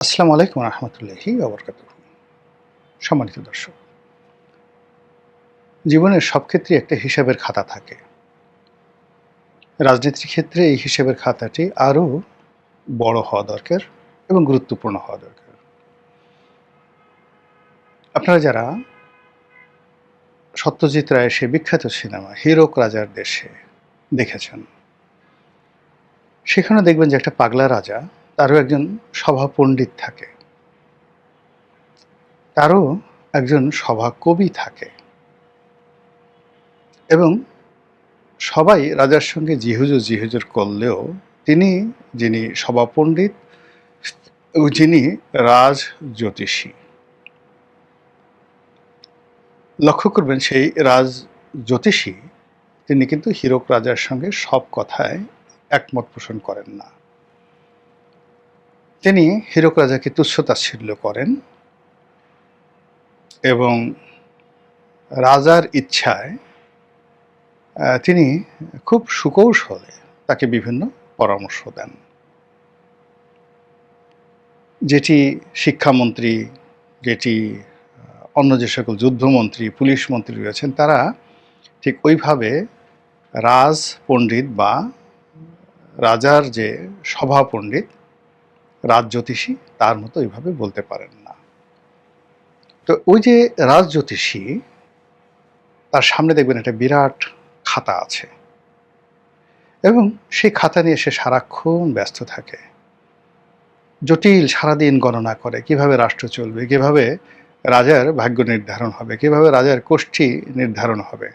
আসসালামু আলাইকুম রহমতুল্লাহি ওবরকাতুহু। সম্মানিত দর্শক, জীবনের সব ক্ষেত্রে একটা হিসাবের খাতা থাকে। রাজনীতির ক্ষেত্রে এই হিসাবের খাতাটি আরও বড় হওয়া দরকার এবং গুরুত্বপূর্ণ হওয়া দরকার। আপনারা যারা সত্যজিৎ রায়ের সে বিখ্যাত সিনেমা হীরক রাজার দেশে দেখেছেন, সেখানে দেখবেন যে একটা পাগলা রাজা, তারও একজন সভা পণ্ডিত থাকে, তারও একজন সভা কবি থাকে এবং সবাই রাজার সঙ্গে জিহুজুর জিহুজুর করলেও তিনি, যিনি সভাপণ্ডিত ও যিনি রাজ জ্যোতিষী, লক্ষ্য করবেন সেই রাজ জ্যোতিষী তিনি কিন্তু হীরক রাজার সঙ্গে সব কথায় একমত পোষণ করেন না। তিনি হীরক রাজাকে তুচ্ছ-তাচ্ছিল্য করেন এবং রাজার ইচ্ছায় তিনি খুব সুকৌশলে তাকে বিভিন্ন পরামর্শ দেন, যেটি শিক্ষামন্ত্রী, যেটি অন্য যে সকল যুদ্ধমন্ত্রী, পুলিশ মন্ত্রী রয়েছেন, তারা ঠিক ওইভাবে রাজ পণ্ডিত বা রাজার যে সভা পণ্ডিত, রাজ জ্যোতিষী, তার মতো ওইভাবে বলতে পারেন না। তো ওই যে রাজ জ্যোতিষী, তার সামনে দেখবেন একটা বিরাট খাতা আছে এবং সেই খাতা নিয়ে সে সারাক্ষণ ব্যস্ত থাকে। জটিল সারাদিন গণনা করে কিভাবে রাষ্ট্র চলবে, কিভাবে রাজার ভাগ্য নির্ধারণ হবে, কিভাবে রাজার কোষ্ঠী নির্ধারণ হবে।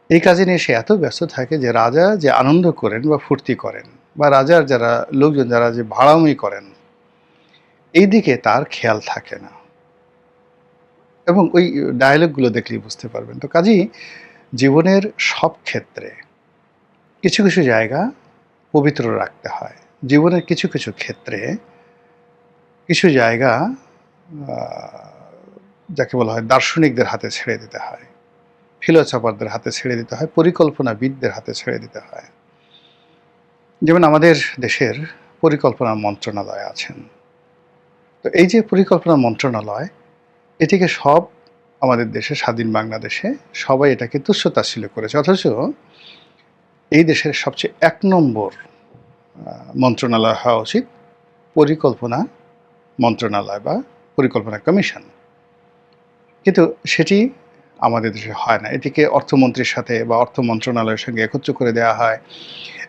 এই কাজে নিয়ে সে এত ব্যস্ত থাকে যে রাজা যে আনন্দ করেন বা ফুর্তি করেন বা রাজার যারা লোকজন যারা যে ভাড়ামি করেন, এই দিকে তার খেয়াল থাকে না। এবং ওই ডায়ালগগুলো দেখলেই বুঝতে পারবেন। তো কাজেই জীবনের সব ক্ষেত্রে কিছু কিছু জায়গা পবিত্র রাখতে হয়। জীবনের কিছু কিছু ক্ষেত্রে কিছু জায়গা যাকে বলা হয় দার্শনিকদের হাতে ছেড়ে দিতে হয়, ফিলোসফারদের হাতে ছেড়ে দিতে হয়, পরিকল্পনাবিদদের হাতে ছেড়ে দিতে হয়। যেমন আমাদের দেশের পরিকল্পনা মন্ত্রণালয় আছেন। তো এই যে পরিকল্পনা মন্ত্রণালয়, এটিকে সব আমাদের দেশে, স্বাধীন বাংলাদেশে সবাই এটাকে তুচ্ছ-তাচ্ছিল্য করেছে। অথচ এই দেশের সবচেয়ে ১ নম্বর মন্ত্রণালয় হওয়া উচিত পরিকল্পনা মন্ত্রণালয় বা পরিকল্পনা কমিশন। কিন্তু সেটি আমাদের দেশে হয় না। এটিকে অর্থমন্ত্রীর সাথে বা অর্থ মন্ত্রণালয়ের সঙ্গে একত্র করে দেওয়া হয়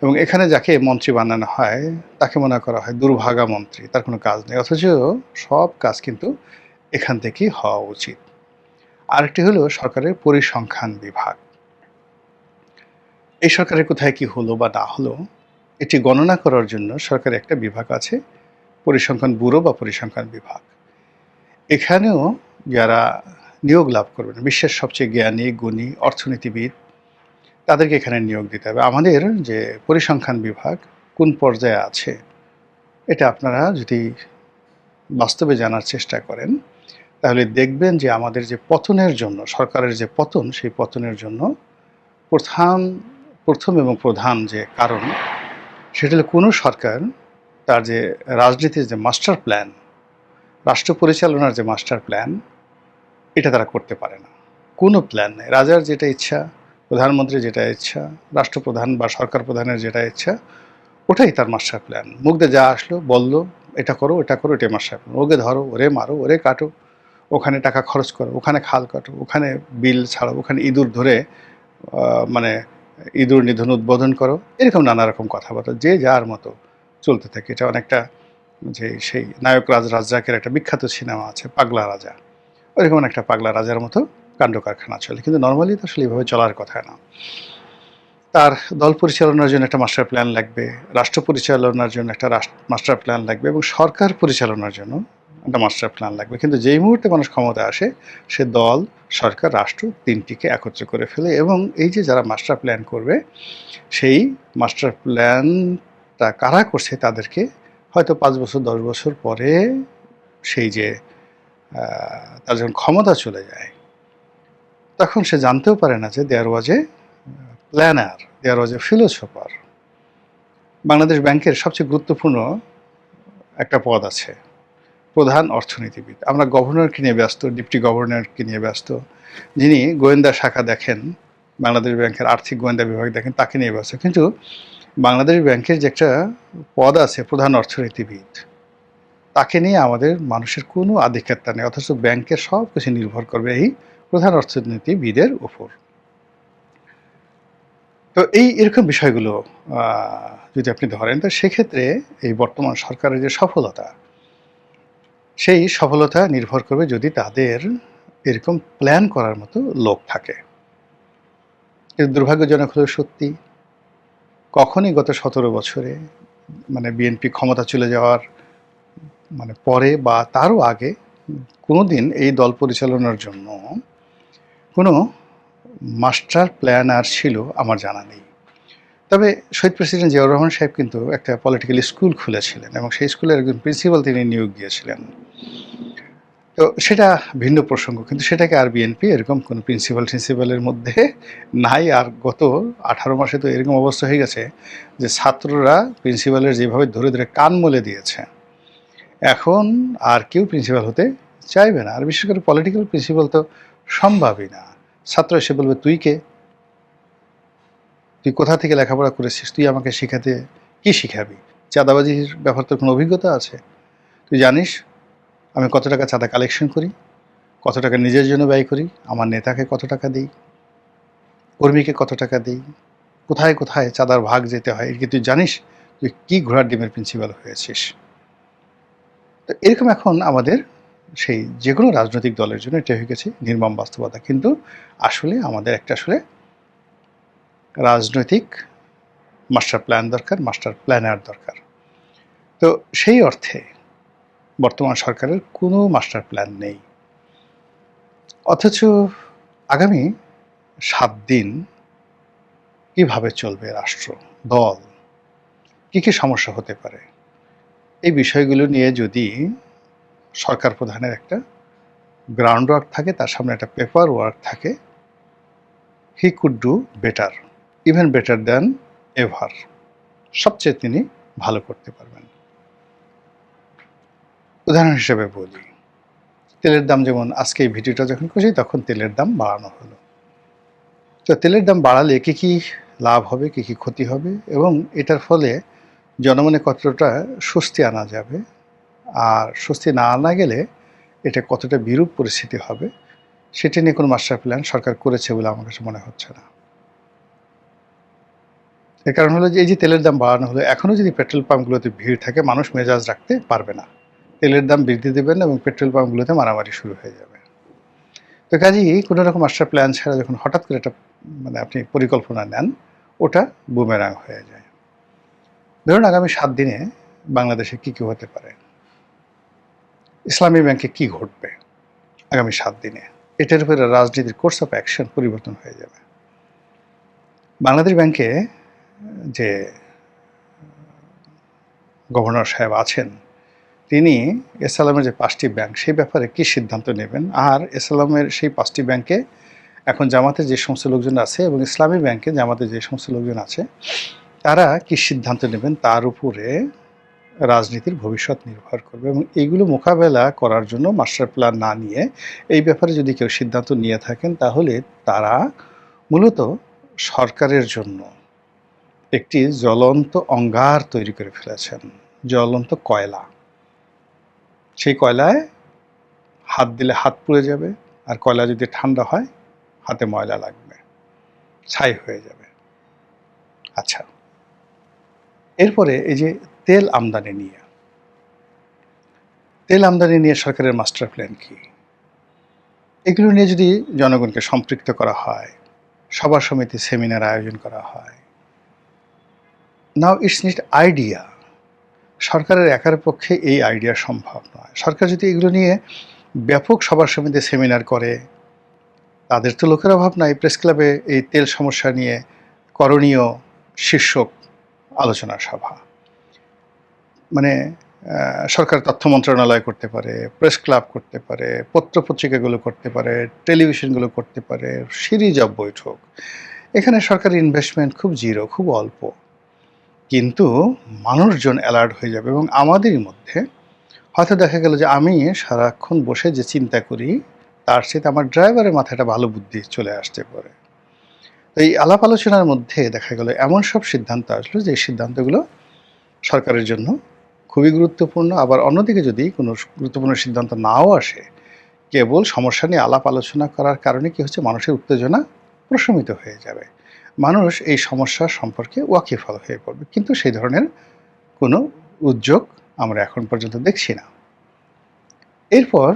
এবং এখানে যাকে মন্ত্রী বানানো হয় তাকে মনে করা হয় দুর্ভাগা মন্ত্রী, তার কোনো কাজ নেই। অথচ সব কাজ কিন্তু এখান থেকেই হওয়া উচিত। আরেকটি হলো সরকারের পরিসংখ্যান বিভাগ। এই সরকারের কোথায় কি হলো বা না হলো, এটি গণনা করার জন্য সরকারের একটা বিভাগ আছে, পরিসংখ্যান ব্যুরো বা পরিসংখ্যান বিভাগ। এখানেও যারা নিয়োগ লাভ করবেন, বিশ্বের সবচেয়ে জ্ঞানী, গুণী অর্থনীতিবিদ, তাদেরকে এখানে নিয়োগ দিতে হবে। আমাদের যে পরিসংখ্যান বিভাগ কোন পর্যায়ে আছে, এটা আপনারা যদি বাস্তবে জানার চেষ্টা করেন, তাহলে দেখবেন যে আমাদের যে পতনের জন্য, সরকারের যে পতন, সেই পতনের জন্য প্রথম এবং প্রধান যে কারণ, সেটা হলো কোনো সরকার তার যে রাজনীতির যে মাস্টার প্ল্যান, রাষ্ট্র পরিচালনার যে মাস্টার প্ল্যান, এটা তারা করতে পারে না। কোনো প্ল্যান নেই। রাজার যেটা ইচ্ছা, প্রধানমন্ত্রীর যেটা ইচ্ছা, রাষ্ট্রপ্রধান বা সরকার প্রধানের যেটা ইচ্ছা, ওটাই তার মাস্টার প্ল্যান। মুখ দিয়ে যা আসলো বললো, এটা করো, এটা করো, এটাই মাস্টার প্ল্যান। ওকে ধরো, ওরে মারো, ওরে কাটো, ওখানে টাকা খরচ করো, ওখানে খাল কাটো, ওখানে বিল ছাড়ো, ওখানে ইঁদুর ধরে মানে ইঁদুর নিধন উদ্বোধন করো, এরকম নানা রকম কথাবার্তা যে যার মতো চলতে থাকে। এটা অনেকটা যে সেই নায়ক রাজ্জাকের একটা বিখ্যাত সিনেমা আছে পাগলা রাজা, ওইরকম একটা পাগলা রাজার মতো কাণ্ড কারখানা চলে। কিন্তু নর্মালি তো আসলে এইভাবে চলার কথা না। তার দল পরিচালনার জন্য একটা মাস্টার প্ল্যান লাগবে, রাষ্ট্র পরিচালনার জন্য একটা মাস্টার প্ল্যান লাগবে এবং সরকার পরিচালনার জন্য একটা মাস্টার প্ল্যান লাগবে। কিন্তু যেই মুহূর্তে মানুষ ক্ষমতায় আসে, সে দল, সরকার, রাষ্ট্র তিনটিকে একত্র করে ফেলে এবং এই যে যারা মাস্টার প্ল্যান করবে, সেই মাস্টার প্ল্যানটা কারা করছে তাদেরকে হয়তো ৫ বছর ১০ বছর পরে সেই যে তার যখন ক্ষমতা চলে যায়, তখন সে জানতেও পারে না যে there was a planner, there was a philosopher. Bangladesh ব্যাংকের সবচেয়ে গুরুত্বপূর্ণ একটা পদ আছে, প্রধান অর্থনীতিবিদ। আমরা গভর্নরকে নিয়ে ব্যস্ত, ডিপটি গভর্নরকে নিয়ে ব্যস্ত, যিনি গোয়েন্দা শাখা দেখেন, বাংলাদেশ ব্যাংকের আর্থিক গোয়েন্দা বিভাগ দেখেন, তাকে নিয়ে ব্যস্ত। কিন্তু বাংলাদেশ ব্যাংকের যে একটা পদ আছে প্রধান অর্থনীতিবিদ, তাকে নিয়ে আমাদের মানুষের কোনো আধিক্যতা নেই, অথচ ব্যাংকের সব কিছু নির্ভর করবে এই প্রধান অর্থনীতিবিদের উপর। তো এরকম বিষয়গুলো যদি আপনি ধরেন, তো সেক্ষেত্রে এই বর্তমান সরকারের যে সফলতা, সেই সফলতা নির্ভর করবে যদি তাদের এরকম প্ল্যান করার মতো লোক থাকে। কিন্তু দুর্ভাগ্যজনক হলেও সত্যি, কখনই গত 17 বছরে মানে বিএনপি ক্ষমতা চলে যাওয়ার পরে বা তারও আগে কোনোদিন এই দল পরিচালনার জন্য কোনো মাস্টার প্ল্যান আর ছিল আমার জানা নেই। তবে শহীদ প্রেসিডেন্ট জিয়াউর রহমান সাহেব কিন্তু একটা পলিটিক্যাল স্কুল খুলেছিলেন এবং সেই স্কুলের একজন প্রিন্সিপাল তিনি নিয়োগ দিয়েছিলেন। তো সেটা ভিন্ন প্রসঙ্গ, কিন্তু সেটাকে আর বিএনপি এরকম কোনো প্রিন্সিপালের মধ্যে নাই। আর গত 18 মাসে তো এরকম অবস্থা হয়ে গেছে যে ছাত্ররা প্রিন্সিপালের যেভাবে ধরে ধরে কান মলে দিয়েছে, এখন আর কেউ প্রিন্সিপাল হতে চাইবে না। আর বিশেষ করে পলিটিক্যাল প্রিন্সিপাল তো সম্ভবই না। ছাত্র এসে বলবে, তুই কে, তুই কোথা থেকে লেখাপড়া করেছিস, তুই আমাকে শেখাতে কি শিখাবি? চাঁদাবাজির ব্যাপার তোর কোনো অভিজ্ঞতা আছে? তুই জানিস আমি কত টাকা চাঁদা কালেকশন করি, কত টাকা নিজের জন্য ব্যয় করি, আমার নেতাকে কত টাকা দিই, কর্মীকে কত টাকা দিই, কোথায় কোথায় চাঁদার ভাগ যেতে হয়, কি তুই জানিস? তুই কি ঘোড়ার ডিমের প্রিন্সিপাল হয়েছিস? তো এরকম এখন আমাদের সেই যে কোনো রাজনৈতিক দলের জন্য এটা হয়ে গেছে নির্মম বাস্তবতা। কিন্তু আসলে আমাদের একটা রাজনৈতিক মাস্টার প্ল্যান দরকার, মাস্টার প্ল্যানার দরকার। তো সেই অর্থে বর্তমান সরকারের কোনো মাস্টার প্ল্যান নেই। অথচ আগামী 7 দিন কিভাবে চলবে রাষ্ট্র, দল, কী কী সমস্যা হতে পারে, এই বিষয়গুলো নিয়ে যদি সরকার প্রধানের একটা গ্রাউন্ড ওয়ার্ক থাকে, তার সামনে একটা পেপার ওয়ার্ক থাকে, he could do better, even better than ever. সবচেয়ে তিনি ভালো করতে পারবেন। উদাহরণ হিসেবে বলি, তেলের দাম, যেমন আজকে এই ভিডিওটা যখন করছি তখন তেলের দাম বাড়ানো হলো। তো তেলের দাম বাড়ালে কী কী লাভ হবে, কী কী ক্ষতি হবে, এবং এটার ফলে জনমনে কতটা স্বস্তি আনা যাবে, আর স্বস্তি না আনা গেলে এটা কতটা বিরূপ পরিস্থিতি হবে, সেটা নিয়ে কোনো মাস্টার প্ল্যান সরকার করেছে বলে আমার কাছে মনে হচ্ছে না। এর কারণ হলো যে এই যে তেলের দাম বাড়ানো হলো, এখনও যদি পেট্রোল পাম্পগুলোতে ভিড় থাকে, মানুষ মেজাজ রাখতে পারবে না, তেলের দাম বৃদ্ধি দেবেন এবং পেট্রোল পাম্পগুলোতে মারামারি শুরু হয়ে যাবে। তো কাজেই কোনো রকম মাস্টার প্ল্যান ছাড়া যখন হঠাৎ করে একটা আপনি পরিকল্পনা নেন, ওটা বুমেরাং হয়ে যায়। ধরুন আগামী 7 দিনে বাংলাদেশে কী কী হতে পারে, ইসলামী ব্যাংকে কি ঘটবে আগামী 7 দিনে, এটার উপরে রাজনীতির কোর্স অফ অ্যাকশন পরিবর্তন হয়ে যাবে। বাংলাদেশ ব্যাংকে যে গভর্নর সাহেব আছেন, তিনি এসএলএমের যে 5টি ব্যাংক, সেই ব্যাপারে কী সিদ্ধান্ত নেবেন, আর এসএলএমের সেই 5টি ব্যাংকে এখন জামাতের যে সমস্ত লোকজন আছে এবং ইসলামী ব্যাংকে জামাতের যে সমস্ত লোকজন আছে, তারা কী সিদ্ধান্ত নেবেন, তার উপরে রাজনীতির ভবিষ্যৎ নির্ভর করবে। এবং এইগুলো মোকাবেলা করার জন্য মাস্টার প্ল্যান না নিয়ে এই ব্যাপারে যদি কেউ সিদ্ধান্ত নিয়ে থাকেন, তাহলে তারা মূলত সরকারের জন্য একটি জ্বলন্ত অঙ্গার তৈরি করে ফেলেছেন, জ্বলন্ত কয়লা। সেই কয়লায় হাত দিলে হাত পুড়ে যাবে, আর কয়লা যদি ঠান্ডা হয় হাতে ময়লা লাগবে, ছাই হয়ে যাবে। আচ্ছা, এরপরে এই যে তেল আমদানি নিয়ে সরকারের মাস্টার প্ল্যান কি, এগুলো নিয়ে যদি জনগণকে সম্পৃক্ত করা হয়, সভা সমিতি সেমিনার আয়োজন করা হয়, নাও ইটস নিড আইডিয়া। সরকারের একার পক্ষে এই আইডিয়া সম্ভব নয়। সরকার যদি এগুলো নিয়ে ব্যাপক সভা সমিতি সেমিনার করে, তাদের তো লোকের অভাব নাই, প্রেস ক্লাবে এই তেল সমস্যা নিয়ে করণীয় শীর্ষক আলোচনা সভা, সরকার তথ্য মন্ত্রণালয় করতে পারে, প্রেস ক্লাব করতে পারে, পত্রপত্রিকাগুলো করতে পারে, টেলিভিশনগুলো করতে পারে, সিরিজ অফ বৈঠক। এখানে সরকারি ইনভেস্টমেন্ট খুব জিরো, খুব অল্প, কিন্তু মানুষজন অ্যালার্ট হয়ে যাবে এবং আমাদেরই মধ্যে হয়তো দেখা গেল যে আমি সারাক্ষণ বসে যে চিন্তা করি তার সাথে আমার ড্রাইভারের মাথায় একটা ভালো বুদ্ধি চলে আসতে পারে। তো এই আলাপ আলোচনার মধ্যে দেখা গেল এমন সব সিদ্ধান্ত আসলো যে সিদ্ধান্তগুলো সরকারের জন্য খুবই গুরুত্বপূর্ণ। আবার অন্যদিকে যদি কোনো গুরুত্বপূর্ণ সিদ্ধান্ত নাও আসে, কেবল সমস্যা নিয়ে আলাপ আলোচনা করার কারণে কি হচ্ছে, মানুষের উত্তেজনা প্রশমিত হয়ে যাবে। মানুষ এই সমস্যা সম্পর্কে ওয়াকিবহাল হয়ে পড়বে, কিন্তু সেই ধরনের কোনো উদ্যোগ আমরা এখন পর্যন্ত দেখছি না। এরপর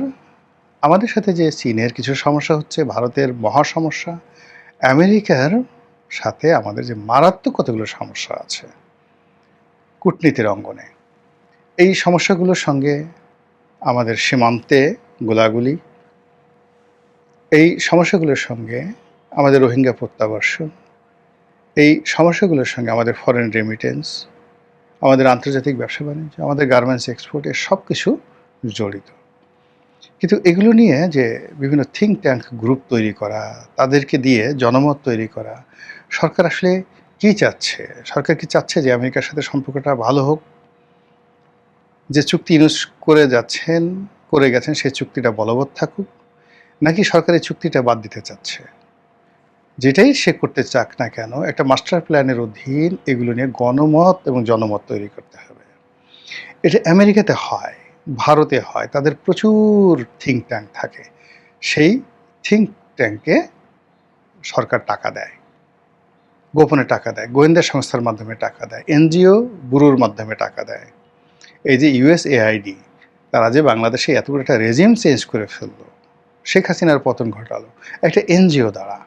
আমাদের সাথে যে চীনের কিছু সমস্যা হচ্ছে, ভারতের মহা সমস্যা, আমেরিকার সাথে আমাদের যে মারাত্মক কতগুলো সমস্যা আছে কূটনীতির অঙ্গনে, এই সমস্যাগুলোর সঙ্গে আমাদের সীমান্তে গোলাগুলি, এই সমস্যাগুলোর সঙ্গে আমাদের রোহিঙ্গা প্রত্যাবর্ষণ, এই সমস্যাগুলোর সঙ্গে আমাদের ফরেন রেমিটেন্স, আমাদের আন্তর্জাতিক ব্যবসা বাণিজ্য, আমাদের গার্মেন্টস এক্সপোর্ট, এর সব কিছু জড়িত। কিন্তু এগুলো নিয়ে যে বিভিন্ন থিঙ্ক ট্যাঙ্ক গ্রুপ তৈরি করা, তাদেরকে দিয়ে জনমত তৈরি করা, সরকার আসলে কী চাচ্ছে? সরকার কি চাচ্ছে যে আমেরিকার সাথে সম্পর্কটা ভালো হোক, যে চুক্তি ইউজ করে গেছেন সেই চুক্তিটা বলবৎ থাকুক, নাকি সরকার এই চুক্তিটা বাদ দিতে চাচ্ছে? যেটাই সে করতে চাক না কেন, একটা মাস্টার প্ল্যানের অধীন এগুলো নিয়ে গণমত এবং জনমত তৈরি করতে হবে। এটা আমেরিকাতে হয়, ভারতে হয়, তাদের প্রচুর থিঙ্ক ট্যাঙ্ক থাকে। সেই থিঙ্ক ট্যাঙ্কে সরকার টাকা দেয়, গোপনে টাকা দেয়, গোয়েন্দা সংস্থার মাধ্যমে টাকা দেয়, এনজিও ব্যুরোর মাধ্যমে টাকা দেয়। এই যে ইউএসএআইডি, তারা যে বাংলাদেশে এত বড় একটা রেজিম চেঞ্জ করে ফেললো, শেখ হাসিনার পতন ঘটালো একটা এনজিও দ্বারা।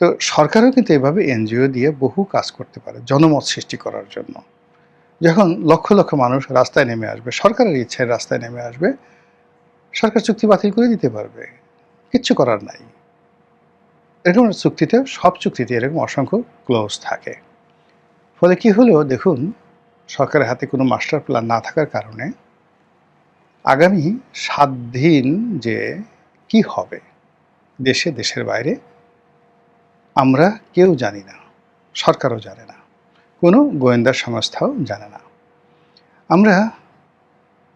তো সরকারও কিন্তু এভাবে এনজিও দিয়ে বহু কাজ করতে পারে জনমত সৃষ্টি করার জন্য। যখন লক্ষ লক্ষ মানুষ রাস্তায় নেমে আসবে, সরকারের ইচ্ছায় রাস্তায় নেমে আসবে, সরকার চুক্তি বাতিল করে দিতে পারবে, কিচ্ছু করার নাই। এরকম চুক্তিতে, সব চুক্তিতে এরকম অসংখ্য ক্লোজ থাকে। ফলে কি হলো দেখুন, সরকারের হাতে কোনো মাস্টার প্ল্যান না থাকার কারণে আগামী 7 দিন যে কি হবে দেশে, দেশের বাইরে, আমরা কেউ জানি না, সরকারও জানে না, কোনো গোয়েন্দা সংস্থাও জানে না। আমরা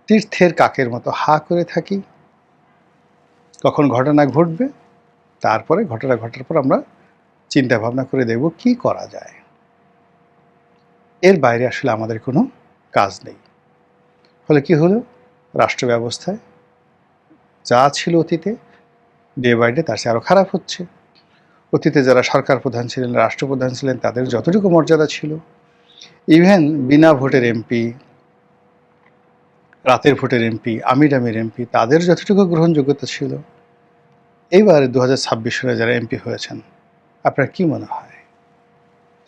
তীর্থের কাকের মতো হা করে থাকি, কখন ঘটনা ঘটবে, তারপরে ঘটনা ঘটার পর আমরা চিন্তা ভাবনা করে দেখব কি করা যায়। এর বাইরে আসলে আমাদের কোনো কাজ নেই। ফলে কি হলো, রাষ্ট্র ব্যবস্থায় যা ছিল অতীতে, ডে বাই ডে তার চেয়ে আরও খারাপ হচ্ছে। অতীতে যারা সরকার প্রধান ছিলেন, রাষ্ট্রপ্রধান ছিলেন, তাদের যতটুকু মর্যাদা ছিল, ইভেন বিনা ভোটের এমপি, রাতের ভোটের এমপি, আমির এমপি, তাদের যতটুকু গ্রহণযোগ্যতা ছিল, এইবার 2026 সালে যারা এমপি হয়েছেন, আপনার কি মনে হয়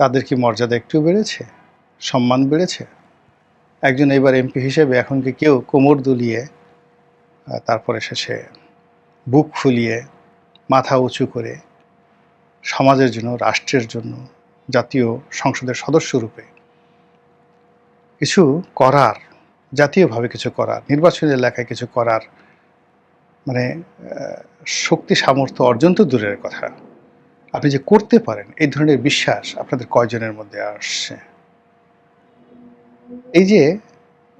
তাদের কি মর্যাদা একটু বেড়েছে, সম্মান বেড়েছে? একজন এবার এমপি হিসেবে এখন কি কেউ কোমর দুলিয়ে, তারপরে শেষে বুক ফুলিয়ে, মাথা উঁচু করে সমাজের জন্য, রাষ্ট্রের জন্য, জাতীয় সংসদের সদস্য রূপে কিছু করার, জাতীয়ভাবে কিছু করার, নির্বাচনী এলাকায় কিছু করার মানে শক্তি সামর্থ্য অর্জন তো দূরের কথা, আপনি যে করতে পারেন এই ধরনের বিশ্বাস আপনাদের কয়জনের মধ্যে আসছে? এই যে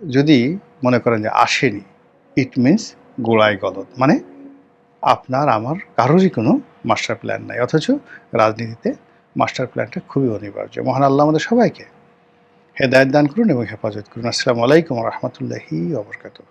যদি মনে করেন যে আসেনি, ইট মিনস গোড়ায় গলদ, মানে আপনার আমার কারোরই কোনো মাস্টার প্ল্যান নাই। অথচ রাজনীতিতে মাস্টার প্ল্যানটা খুবই অনিবার্য। মহান আল্লাহ আমাদের সবাইকে হেদায়েত দান করুন এবং হেফাজত করুন। আসসালামু আলাইকুম ওয়া রাহমাতুল্লাহি ওয়া বারাকাতুহু।